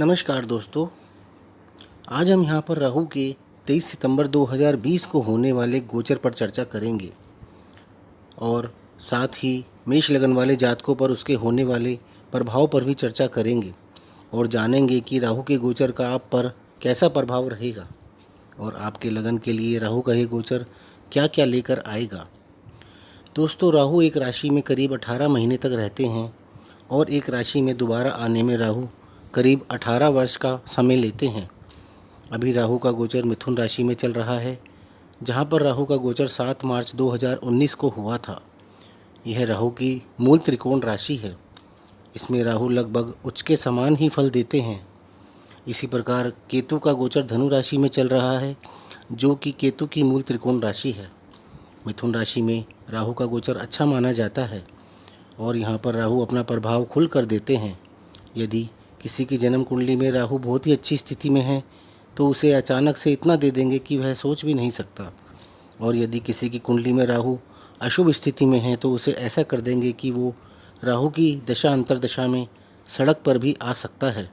नमस्कार दोस्तों। आज हम यहाँ पर राहु के 23 सितंबर 2020 को होने वाले गोचर पर चर्चा करेंगे और साथ ही मेष लगन वाले जातकों पर उसके होने वाले प्रभाव पर भी चर्चा करेंगे और जानेंगे कि राहु के गोचर का आप पर कैसा प्रभाव रहेगा और आपके लगन के लिए राहु का ये गोचर क्या क्या लेकर आएगा। दोस्तों, राहु एक राशि में करीब 18 महीने तक रहते हैं और एक राशि में दोबारा आने में राहु करीब 18 वर्ष का समय लेते हैं। अभी राहु का गोचर मिथुन राशि में चल रहा है, जहां पर राहु का गोचर 7 मार्च 2019 को हुआ था। यह राहु की मूल त्रिकोण राशि है। इसमें राहु लगभग उच्च के समान ही फल देते हैं। इसी प्रकार केतु का गोचर धनु राशि में चल रहा है, जो कि केतु की मूल त्रिकोण राशि है। मिथुन राशि में राहु का गोचर अच्छा माना जाता है और यहाँ पर राहु अपना प्रभाव खुल कर देते हैं। यदि किसी की जन्म कुंडली में राहु बहुत ही अच्छी स्थिति में है तो उसे अचानक से इतना दे देंगे कि वह सोच भी नहीं सकता, और यदि किसी की कुंडली में राहु अशुभ स्थिति में है तो उसे ऐसा कर देंगे कि वो राहु की दशा अंतरदशा में सड़क पर भी आ सकता है।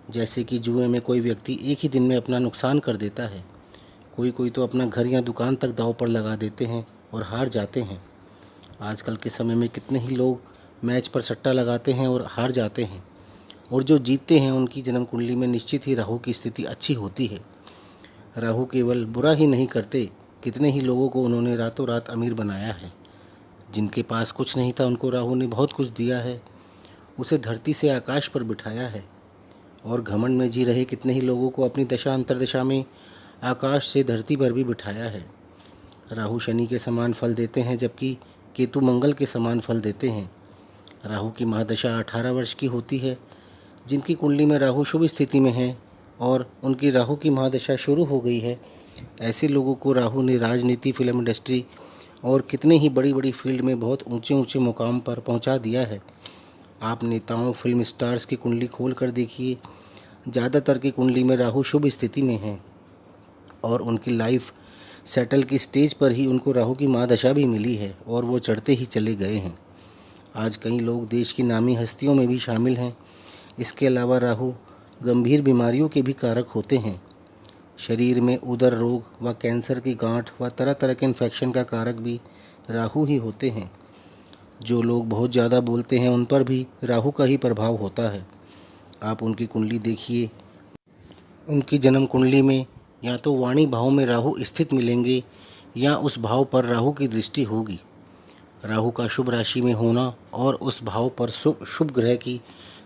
जैसे कि जुए में कोई व्यक्ति एक ही दिन में अपना नुकसान कर देता है। कोई तो अपना घर या दुकान तक दांव पर लगा देते हैं और हार जाते हैं। आजकल के समय में कितने ही लोग मैच पर सट्टा लगाते हैं और हार जाते हैं, और जो जीतते हैं उनकी जन्म कुंडली में निश्चित ही राहु की स्थिति अच्छी होती है। राहु केवल बुरा ही नहीं करते, कितने ही लोगों को उन्होंने रातों रात अमीर बनाया है। जिनके पास कुछ नहीं था उनको राहु ने बहुत कुछ दिया है, उसे धरती से आकाश पर बिठाया है। और घमंड में जी रहे कितने ही लोगों को अपनी दशा अंतरदशा में आकाश से धरती पर भी बिठाया है। राहु शनि के समान फल देते हैं, जबकि केतु मंगल के समान फल देते हैं। राहु की महादशा 18 वर्ष की होती है। जिनकी कुंडली में राहु शुभ स्थिति में है और उनकी राहु की महादशा शुरू हो गई है, ऐसे लोगों को राहु ने राजनीति, फिल्म इंडस्ट्री और कितने ही बड़ी बड़ी फील्ड में बहुत ऊंचे ऊंचे मुकाम पर पहुंचा दिया है। आप नेताओं, फिल्म स्टार्स की कुंडली खोल कर देखिए, ज़्यादातर की कुंडली में राहु शुभ स्थिति में है और उनकी लाइफ सेटल की स्टेज पर ही उनको राहु की महादशा भी मिली है और वो चढ़ते ही चले गए हैं। आज कई लोग देश की नामी हस्तियों में भी शामिल हैं। इसके अलावा राहु गंभीर बीमारियों के भी कारक होते हैं। शरीर में उदर रोग व कैंसर की गांठ व तरह तरह के इन्फेक्शन का कारक भी राहु ही होते हैं। जो लोग बहुत ज़्यादा बोलते हैं उन पर भी राहु का ही प्रभाव होता है। आप उनकी कुंडली देखिए, उनकी जन्म कुंडली में या तो वाणी भाव में राहु स्थित मिलेंगे या उस भाव पर राहु की दृष्टि होगी। राहु का शुभ राशि में होना और उस भाव पर शुभ ग्रह की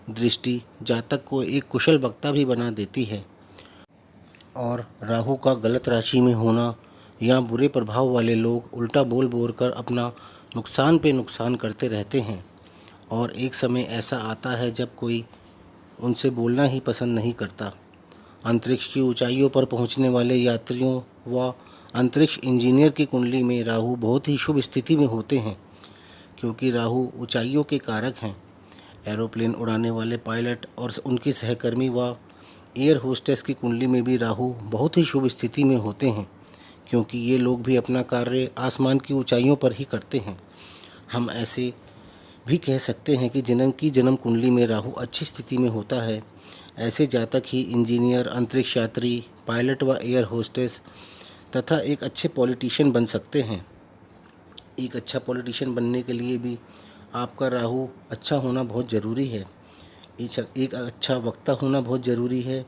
दृष्टि जातक को एक कुशल वक्ता भी बना देती है। और राहु का गलत राशि में होना या बुरे प्रभाव वाले लोग उल्टा बोल बोल कर अपना नुकसान पे नुकसान करते रहते हैं। और एक समय ऐसा आता है जब कोई उनसे बोलना ही पसंद नहीं करता। अंतरिक्ष की ऊंचाइयों पर पहुंचने वाले यात्रियों व अंतरिक्ष इंजीनियर की कुंडली में राहु बहुत ही शुभ स्थिति में होते हैं, क्योंकि राहु ऊंचाइयों के कारक हैं। एरोप्लेन उड़ाने वाले पायलट और उनके सहकर्मी व एयर होस्टेस की कुंडली में भी राहु बहुत ही शुभ स्थिति में होते हैं, क्योंकि ये लोग भी अपना कार्य आसमान की ऊंचाइयों पर ही करते हैं। हम ऐसे भी कह सकते हैं कि जन्म कुंडली में राहु अच्छी स्थिति में होता है, ऐसे जातक ही इंजीनियर, अंतरिक्ष यात्री, पायलट व एयर होस्टेस तथा एक अच्छे पॉलिटिशियन बन सकते हैं। एक अच्छा पॉलिटिशियन बनने के लिए भी आपका राहु अच्छा होना बहुत ज़रूरी है। एक अच्छा वक्ता होना बहुत ज़रूरी है,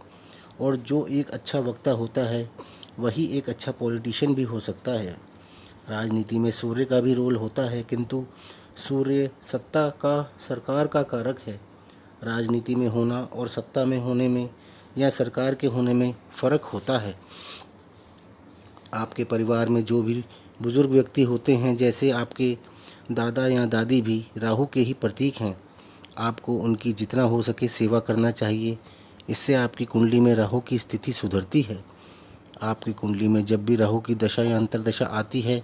और जो एक अच्छा वक्ता होता है वही एक अच्छा पॉलिटिशियन भी हो सकता है। राजनीति में सूर्य का भी रोल होता है, किंतु सूर्य सत्ता का, सरकार का कारक है। राजनीति में होना और सत्ता में होने में या सरकार के होने में फ़र्क होता है। आपके परिवार में जो भी बुज़ुर्ग व्यक्ति होते हैं, जैसे आपके दादा या दादी, भी राहु के ही प्रतीक हैं। आपको उनकी जितना हो सके सेवा करना चाहिए। इससे आपकी कुंडली में राहु की स्थिति सुधरती है। आपकी कुंडली में जब भी राहु की दशा या अंतरदशा आती है,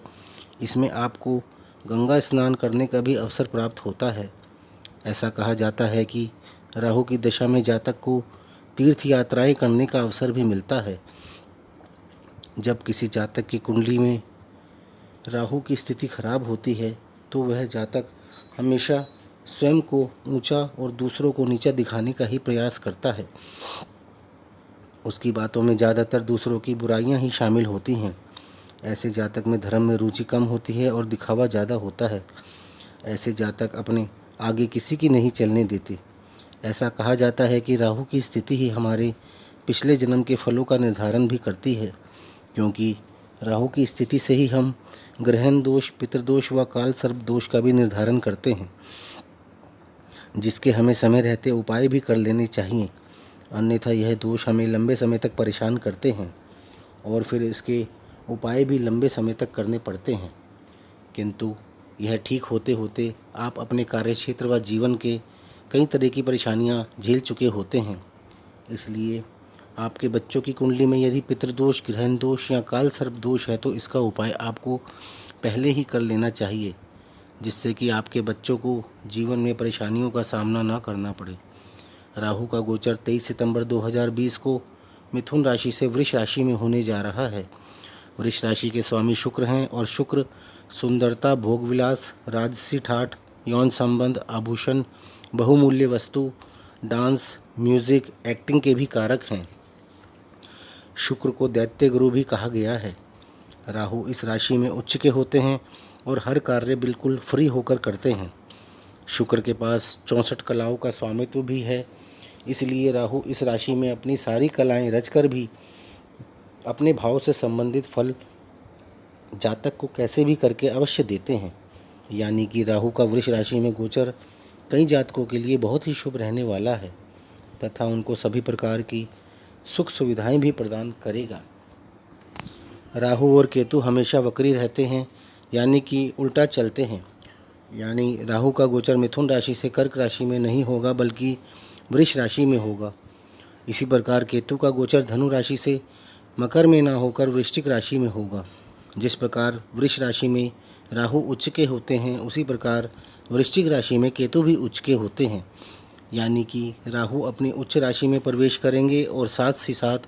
इसमें आपको गंगा स्नान करने का भी अवसर प्राप्त होता है। ऐसा कहा जाता है कि राहु की दशा में जातक को तीर्थ यात्राएं करने का अवसर भी मिलता है। जब किसी जातक की कुंडली में राहु की स्थिति खराब होती है तो वह जातक हमेशा स्वयं को ऊंचा और दूसरों को नीचा दिखाने का ही प्रयास करता है। उसकी बातों में ज़्यादातर दूसरों की बुराइयां ही शामिल होती हैं। ऐसे जातक में धर्म में रुचि कम होती है और दिखावा ज़्यादा होता है। ऐसे जातक अपने आगे किसी की नहीं चलने देते। ऐसा कहा जाता है कि राहु की स्थिति ही हमारे पिछले जन्म के फलों का निर्धारण भी करती है, क्योंकि राहु की स्थिति से ही हम ग्रहण दोष, पितृदोष व काल सर्प दोष का भी निर्धारण करते हैं, जिसके हमें समय रहते उपाय भी कर लेने चाहिए। अन्यथा यह दोष हमें लंबे समय तक परेशान करते हैं और फिर इसके उपाय भी लंबे समय तक करने पड़ते हैं। किंतु यह ठीक होते होते आप अपने कार्यक्षेत्र व जीवन के कई तरह की परेशानियां झेल चुके होते हैं। इसलिए आपके बच्चों की कुंडली में यदि पितृदोष, ग्रहण दोष या काल सर्प दोष है तो इसका उपाय आपको पहले ही कर लेना चाहिए, जिससे कि आपके बच्चों को जीवन में परेशानियों का सामना ना करना पड़े। राहु का गोचर 23 सितंबर 2020 को मिथुन राशि से वृष राशि में होने जा रहा है। वृष राशि के स्वामी शुक्र हैं और शुक्र सुंदरता, भोगविलास, राजसी ठाठ, यौन संबंध, आभूषण, बहुमूल्य वस्तु, डांस, म्यूजिक, एक्टिंग के भी कारक हैं। शुक्र को दैत्य गुरु भी कहा गया है। राहु इस राशि में उच्च के होते हैं और हर कार्य बिल्कुल फ्री होकर करते हैं। शुक्र के पास 64 कलाओं का स्वामित्व भी है, इसलिए राहु इस राशि में अपनी सारी कलाएं रचकर भी अपने भाव से संबंधित फल जातक को कैसे भी करके अवश्य देते हैं। यानी कि राहु का वृष राशि में गोचर कई जातकों के लिए बहुत ही शुभ रहने वाला है तथा उनको सभी प्रकार की सुख सुविधाएं भी प्रदान करेगा। राहु और केतु हमेशा वक्री रहते हैं, यानी कि उल्टा चलते हैं। यानी राहु का गोचर मिथुन राशि से कर्क राशि में नहीं होगा बल्कि वृष राशि में होगा। इसी प्रकार केतु का गोचर धनु राशि से मकर में ना होकर वृश्चिक राशि में होगा। जिस प्रकार वृष राशि में राहु उच्च के होते हैं, उसी प्रकार वृश्चिक राशि में केतु भी उच्च के होते हैं। यानी कि राहु अपनी उच्च राशि में प्रवेश करेंगे और साथ ही साथ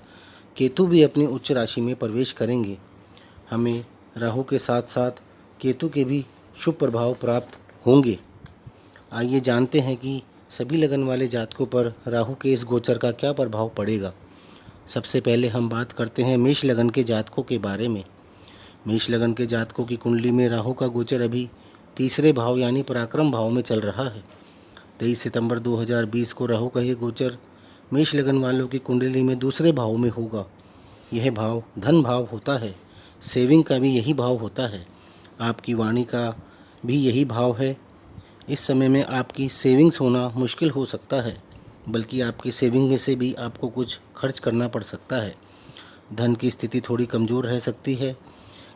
केतु भी अपनी उच्च राशि में प्रवेश करेंगे। हमें राहु के साथ साथ केतु के भी शुभ प्रभाव प्राप्त होंगे। आइए जानते हैं कि सभी लगन वाले जातकों पर राहु के इस गोचर का क्या प्रभाव पड़ेगा। सबसे पहले हम बात करते हैं मेष लगन के जातकों के बारे में। मेष लगन के जातकों की कुंडली में राहु का गोचर अभी तीसरे भाव यानी पराक्रम भाव में चल रहा है। 23 सितंबर 2020 को राहु का यह गोचर मेष लगन वालों की कुंडली में दूसरे भाव में होगा। यह भाव धन भाव होता है, सेविंग का भी यही भाव होता है, आपकी वाणी का भी यही भाव है। इस समय में आपकी सेविंग्स होना मुश्किल हो सकता है, बल्कि आपकी सेविंग में से भी आपको कुछ खर्च करना पड़ सकता है। धन की स्थिति थोड़ी कमज़ोर रह सकती है।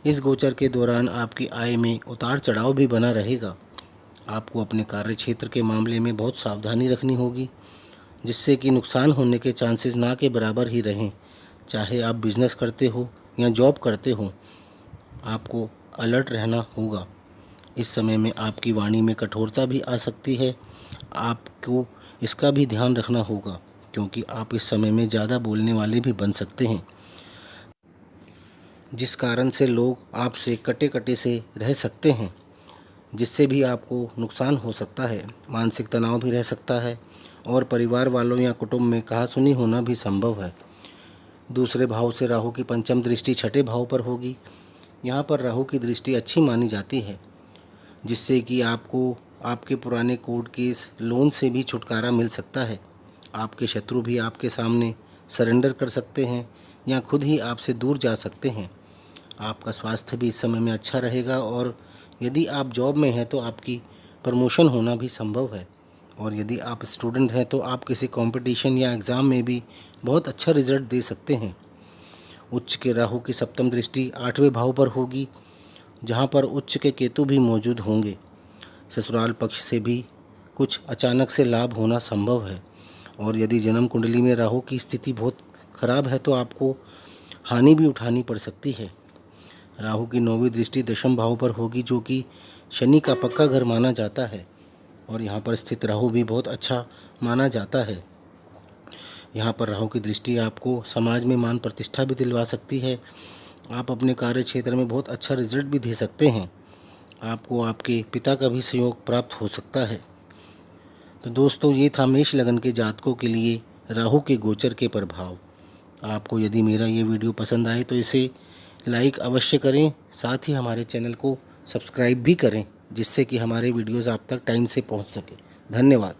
इस गोचर के दौरान आपकी आय में उतार चढ़ाव भी बना रहेगा। आपको अपने कार्य क्षेत्र के मामले में बहुत सावधानी रखनी होगी, जिससे कि नुकसान होने के चांसेस ना के बराबर ही रहें। चाहे आप बिज़नेस करते हो या जॉब करते हो, आपको अलर्ट रहना होगा। इस समय में आपकी वाणी में कठोरता भी आ सकती है। आपको इसका भी ध्यान रखना होगा, क्योंकि आप इस समय में ज़्यादा बोलने वाले भी बन सकते हैं, जिस कारण से लोग आपसे कटे कटे से रह सकते हैं, जिससे भी आपको नुकसान हो सकता है। मानसिक तनाव भी रह सकता है और परिवार वालों या कुटुंब में कहासुनी होना भी संभव है। दूसरे भाव से राहु की पंचम दृष्टि छठे भाव पर होगी। यहाँ पर राहु की दृष्टि अच्छी मानी जाती है, जिससे कि आपको आपके पुराने कोर्ट केस, लोन से भी छुटकारा मिल सकता है। आपके शत्रु भी आपके सामने सरेंडर कर सकते हैं या खुद ही आपसे दूर जा सकते हैं। आपका स्वास्थ्य भी इस समय में अच्छा रहेगा और यदि आप जॉब में हैं तो आपकी प्रमोशन होना भी संभव है। और यदि आप स्टूडेंट हैं तो आप किसी कंपटीशन या एग्ज़ाम में भी बहुत अच्छा रिजल्ट दे सकते हैं। उच्च के राहु की सप्तम दृष्टि आठवें भाव पर होगी, जहां पर उच्च के केतु भी मौजूद होंगे। ससुराल पक्ष से भी कुछ अचानक से लाभ होना संभव है। और यदि जन्म कुंडली में राहु की स्थिति बहुत खराब है तो आपको हानि भी उठानी पड़ सकती है। राहु की नौवीं दृष्टि दशम भाव पर होगी, जो कि शनि का पक्का घर माना जाता है और यहाँ पर स्थित राहु भी बहुत अच्छा माना जाता है। यहाँ पर राहु की दृष्टि आपको समाज में मान प्रतिष्ठा भी दिलवा सकती है। आप अपने कार्य क्षेत्र में बहुत अच्छा रिजल्ट भी दे सकते हैं। आपको आपके पिता का भी सहयोग प्राप्त हो सकता है। तो दोस्तों ये था मेष लगन के जातकों के लिए राहु के गोचर के प्रभाव। आपको यदि मेरा ये वीडियो पसंद आए तो इसे लाइक अवश्य करें, साथ ही हमारे चैनल को सब्सक्राइब भी करें, जिससे कि हमारे वीडियोज़ आप तक टाइम से पहुंच सके। धन्यवाद।